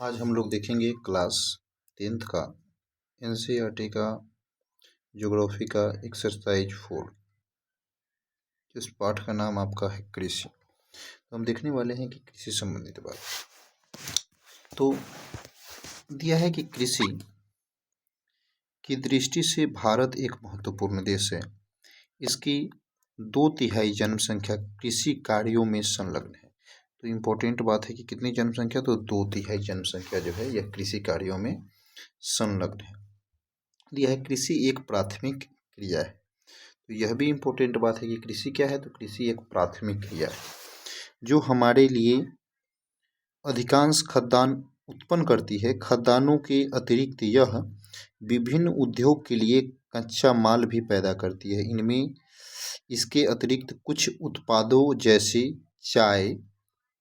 आज हम लोग देखेंगे क्लास 10th का एनसीईआरटी का ज्योग्राफी का एक्सरसाइज 4। इस पाठ का नाम आपका है कृषि। तो हम देखने वाले हैं कि कृषि संबंधित बात। तो दिया है कि कृषि की दृष्टि से भारत एक महत्वपूर्ण देश है। इसकी 2/3 जनसंख्या कृषि कार्यों में संलग्न है। तो इम्पोर्टेंट बात है कि कितनी जनसंख्या, तो 2/3 जनसंख्या जो है यह कृषि कार्यों में संलग्न है। यह कृषि एक प्राथमिक क्रिया है। तो यह भी इम्पोर्टेंट बात है कि कृषि क्या है, तो कृषि एक प्राथमिक क्रिया है जो हमारे लिए अधिकांश खाद्यान्न उत्पन्न करती है। खाद्यान्नों के अतिरिक्त यह विभिन्न उद्योग के लिए कच्चा माल भी पैदा करती है। इनमें इसके अतिरिक्त कुछ उत्पादों जैसे चाय,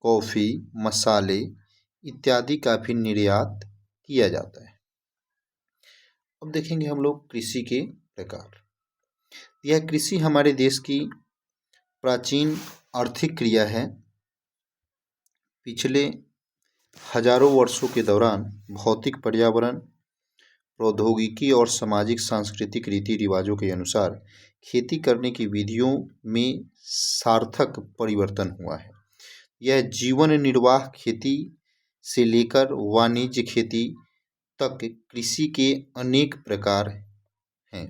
कॉफ़ी, मसाले इत्यादि का भी निर्यात किया जाता है। अब देखेंगे हम लोग कृषि के प्रकार। यह कृषि हमारे देश की प्राचीन आर्थिक क्रिया है। पिछले हजारों वर्षों के दौरान भौतिक, पर्यावरण, प्रौद्योगिकी और सामाजिक सांस्कृतिक रीति रिवाजों के अनुसार खेती करने की विधियों में सार्थक परिवर्तन हुआ है। यह जीवन निर्वाह खेती से लेकर वाणिज्य खेती तक कृषि के अनेक प्रकार हैं।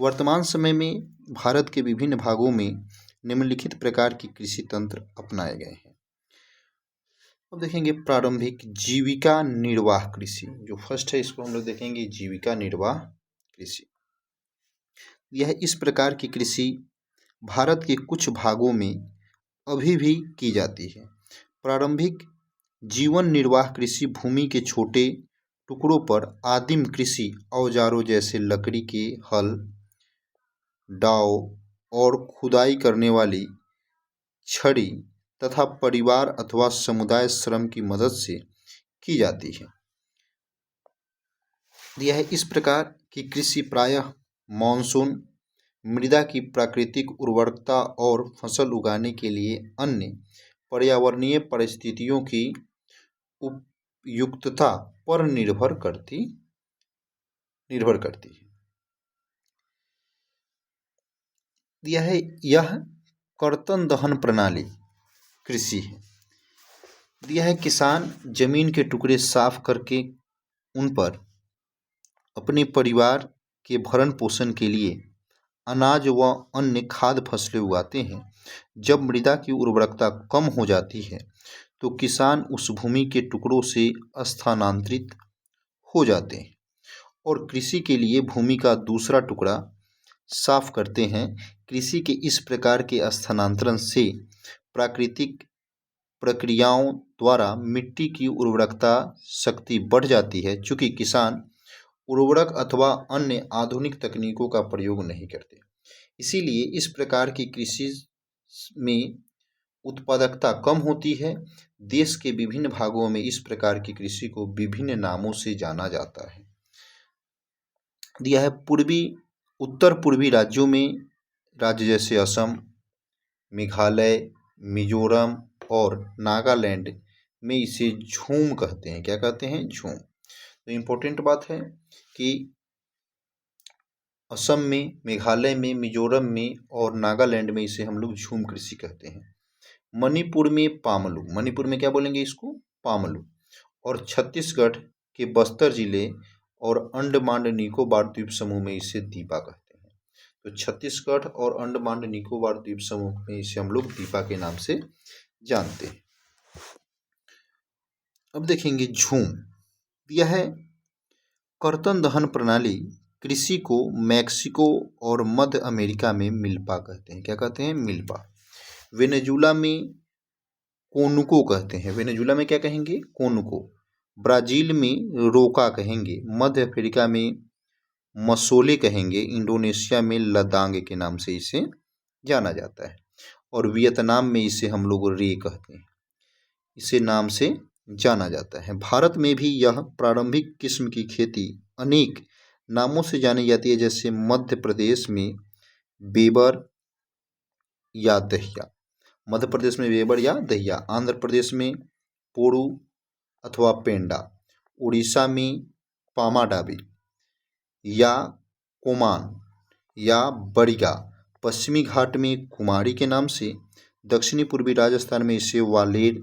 वर्तमान समय में भारत के विभिन्न भागों में निम्नलिखित प्रकार की कृषि तंत्र अपनाए गए हैं। अब देखेंगे प्रारंभिक जीविका निर्वाह कृषि। जो फर्स्ट है इसको हम लोग देखेंगे जीविका निर्वाह कृषि। यह इस प्रकार की कृषि भारत के कुछ भागों में अभी भी की जाती है। प्रारंभिक जीवन निर्वाह कृषि भूमि के छोटे टुकड़ों पर आदिम कृषि औजारों जैसे लकड़ी के हल, दाव और खुदाई करने वाली छड़ी तथा परिवार अथवा समुदाय श्रम की मदद से की जाती है। यह इस प्रकार की कृषि प्रायः मानसून, मृदा की प्राकृतिक उर्वरकता और फसल उगाने के लिए अन्य पर्यावरणीय परिस्थितियों की उपयुक्तता पर निर्भर करती है। यह कर्तन दहन प्रणाली कृषि है। यह किसान जमीन के टुकड़े साफ करके उन पर अपने परिवार के भरण पोषण के लिए अनाज व अन्य खाद्य फसलें उगाते हैं। जब मृदा की उर्वरकता कम हो जाती है तो किसान उस भूमि के टुकड़ों से स्थानांतरित हो जाते हैं और कृषि के लिए भूमि का दूसरा टुकड़ा साफ करते हैं। कृषि के इस प्रकार के स्थानांतरण से प्राकृतिक प्रक्रियाओं द्वारा मिट्टी की उर्वरकता शक्ति बढ़ जाती है। चूँकि किसान उर्वरक अथवा अन्य आधुनिक तकनीकों का प्रयोग नहीं करते, इसीलिए इस प्रकार की कृषि में उत्पादकता कम होती है। देश के विभिन्न भागों में इस प्रकार की कृषि को विभिन्न नामों से जाना जाता है। दिया है उत्तर पूर्वी राज्यों में, राज्य जैसे असम, मेघालय, मिजोरम और नागालैंड में इसे झूम कहते हैं। क्या कहते हैं? झूम। तो इम्पोर्टेंट बात है कि असम में, मेघालय में, मिजोरम में और नागालैंड में इसे हम लोग झूम कृषि कहते हैं। मणिपुर में पामलू, मणिपुर में क्या बोलेंगे इसको? पामलू। और छत्तीसगढ़ के बस्तर जिले और अंडमान निकोबार द्वीप समूह में इसे दीपा कहते हैं। तो छत्तीसगढ़ और अंडमान निकोबार द्वीप समूह में इसे हम लोग दीपा के नाम से जानते हैं। अब देखेंगे झूम। यह है कर्तन दहन प्रणाली कृषि को मैक्सिको और मध्य अमेरिका में मिल्पा कहते हैं। क्या कहते हैं? मिल्पा। वेनेजुला में कोनुको कहते हैं। वेनेजुला में क्या कहेंगे? कोनुको। ब्राज़ील में रोका कहेंगे। मध्य अफ्रीका में मसोले कहेंगे। इंडोनेशिया में लदांग के नाम से इसे जाना जाता है और वियतनाम में इसे हम लोग रे कहते हैं। इसे नाम से जाना जाता है। भारत में भी यह प्रारंभिक किस्म की खेती अनेक नामों से जानी जाती है, जैसे मध्य प्रदेश में बेबर या दहिया, मध्य प्रदेश में बेबर या दहिया, आंध्र प्रदेश में पोड़ू अथवा पेंडा उड़ीसा में पामाडाबी या कोमान या बड़िगा, पश्चिमी घाट में कुमारी के नाम से, दक्षिणी पूर्वी राजस्थान में इसे वालेर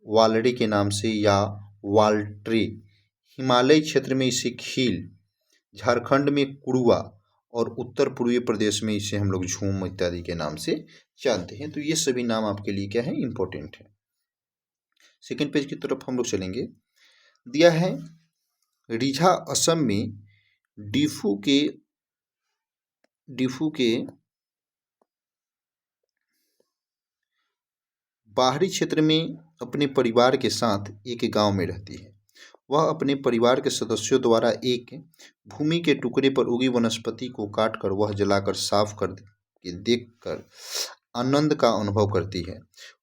वालड़ी के नाम से या वाल्ट्री, हिमालयी क्षेत्र में इसे खील, झारखंड में कुड़ुआ और उत्तर पूर्वी प्रदेश में इसे हम लोग झूम इत्यादि के नाम से जानते हैं। तो ये सभी नाम आपके लिए क्या है, इंपॉर्टेंट है। सेकेंड पेज की तरफ हम लोग चलेंगे। दिया है रीझा असम में डिफू के बाहरी क्षेत्र में अपने परिवार के साथ एक गांव में रहती है। वह अपने परिवार के सदस्यों द्वारा एक भूमि के टुकड़े पर उगी वनस्पति को काटकर वह जलाकर साफ कर के देखकर आनंद का अनुभव करती है।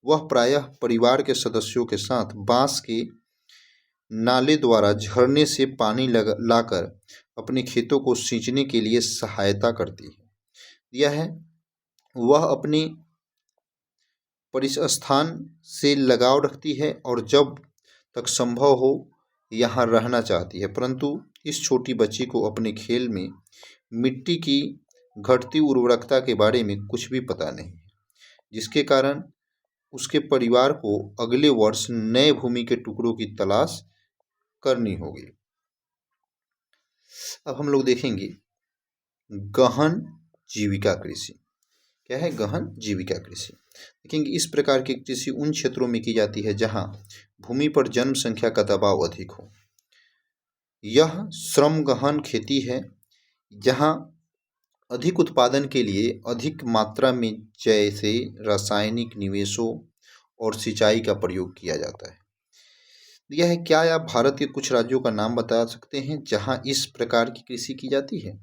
वह प्रायः परिवार के सदस्यों के साथ बांस के नाले द्वारा झरने से पानी लाकर अपने खेतों को सींचने के लिए सहायता करती है। यह है वह अपने परिस्थान से लगाव रखती है और जब तक संभव हो यहाँ रहना चाहती है, परंतु इस छोटी बच्ची को अपने खेल में मिट्टी की घटती उर्वरकता के बारे में कुछ भी पता नहीं है, जिसके कारण उसके परिवार को अगले वर्ष नए भूमि के टुकड़ों की तलाश करनी होगी। अब हम लोग देखेंगे गहन जीविका कृषि। क्या है गहन जीविका कृषि? देखेंगे इस प्रकार की कृषि उन क्षेत्रों में की जाती है जहां भूमि पर जनसंख्या का दबाव अधिक हो। यह श्रम गहन खेती है जहां अधिक उत्पादन के लिए अधिक मात्रा में जैसे रासायनिक निवेशों और सिंचाई का प्रयोग किया जाता है। यह है क्या आप भारत के कुछ राज्यों का नाम बता सकते हैं जहां इस प्रकार की कृषि की जाती है?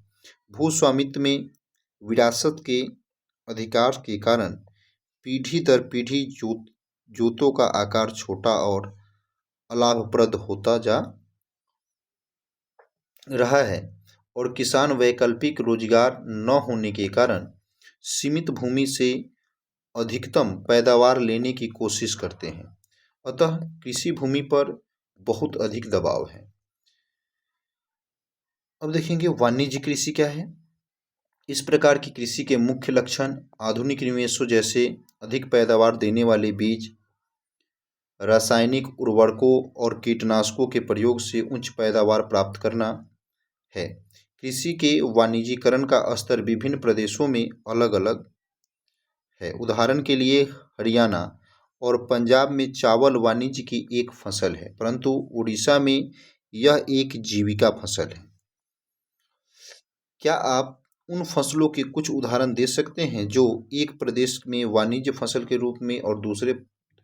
भू स्वामित्व में विरासत के अधिकार के कारण पीढ़ी दर पीढ़ी जोतों का आकार छोटा और अलाभप्रद होता जा रहा है और किसान वैकल्पिक रोजगार न होने के कारण सीमित भूमि से अधिकतम पैदावार लेने की कोशिश करते हैं। अतः कृषि भूमि पर बहुत अधिक दबाव है। अब देखेंगे वाणिज्य कृषि क्या है। इस प्रकार की कृषि के मुख्य लक्षण आधुनिक निवेशों जैसे अधिक पैदावार देने वाले बीज, रासायनिक उर्वरकों और कीटनाशकों के प्रयोग से उच्च पैदावार प्राप्त करना है। कृषि के वाणिज्यीकरण का स्तर विभिन्न प्रदेशों में अलग अलग है। उदाहरण के लिए हरियाणा और पंजाब में चावल वाणिज्य की एक फसल है, परंतु उड़ीसा में यह एक जीविका फसल है। क्या आप उन फसलों के कुछ उदाहरण दे सकते हैं जो एक प्रदेश में वाणिज्य फसल के रूप में और दूसरे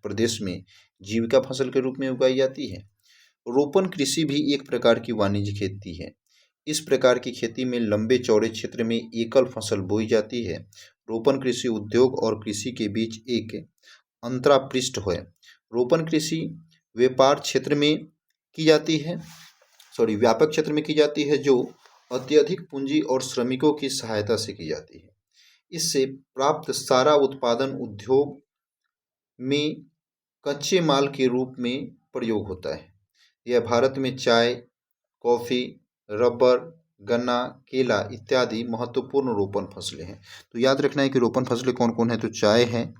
प्रदेश में जीविका फसल के रूप में उगाई जाती है? रोपण कृषि भी एक प्रकार की वाणिज्य खेती है। इस प्रकार की खेती में लंबे चौड़े क्षेत्र में एकल फसल बोई जाती है। रोपण कृषि उद्योग और कृषि के बीच एक अंतरापृष्ठ है। रोपण कृषि व्यापक क्षेत्र में की जाती है जो अत्यधिक पूंजी और श्रमिकों की सहायता से की जाती है। इससे प्राप्त सारा उत्पादन उद्योग में कच्चे माल के रूप में प्रयोग होता है। यह भारत में चाय, कॉफ़ी, रबर, गन्ना, केला इत्यादि महत्वपूर्ण रोपण फसलें हैं। तो याद रखना है कि रोपण फसलें कौन कौन है। तो चाय है,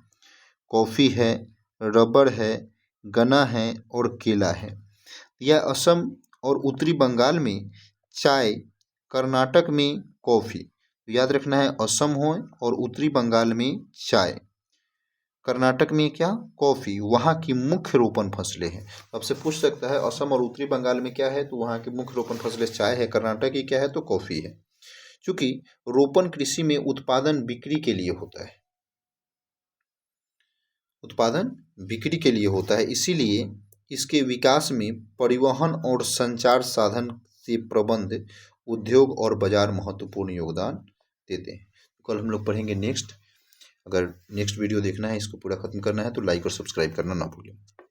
कॉफ़ी है, रबर है, गन्ना है और केला है। यह असम और उत्तरी बंगाल में चाय, कर्नाटक में कॉफ़ी। तो याद रखना है असम हो और उत्तरी बंगाल में चाय, कर्नाटक में क्या कॉफ़ी, वहाँ की मुख्य रोपण फसलें हैं। आपसे पूछ सकता है असम और उत्तरी बंगाल में क्या है, तो वहाँ की मुख्य रोपण फसलें चाय है, कर्नाटक की क्या है तो कॉफ़ी है। क्योंकि रोपण कृषि में उत्पादन बिक्री के लिए होता है, इसीलिए इसके विकास में परिवहन और संचार साधन से प्रबंध, उद्योग और बाजार महत्वपूर्ण योगदान देते हैं। कल हम लोग पढ़ेंगे नेक्स्ट। अगर नेक्स्ट वीडियो देखना है, इसको पूरा खत्म करना है तो लाइक और सब्सक्राइब करना ना भूलें।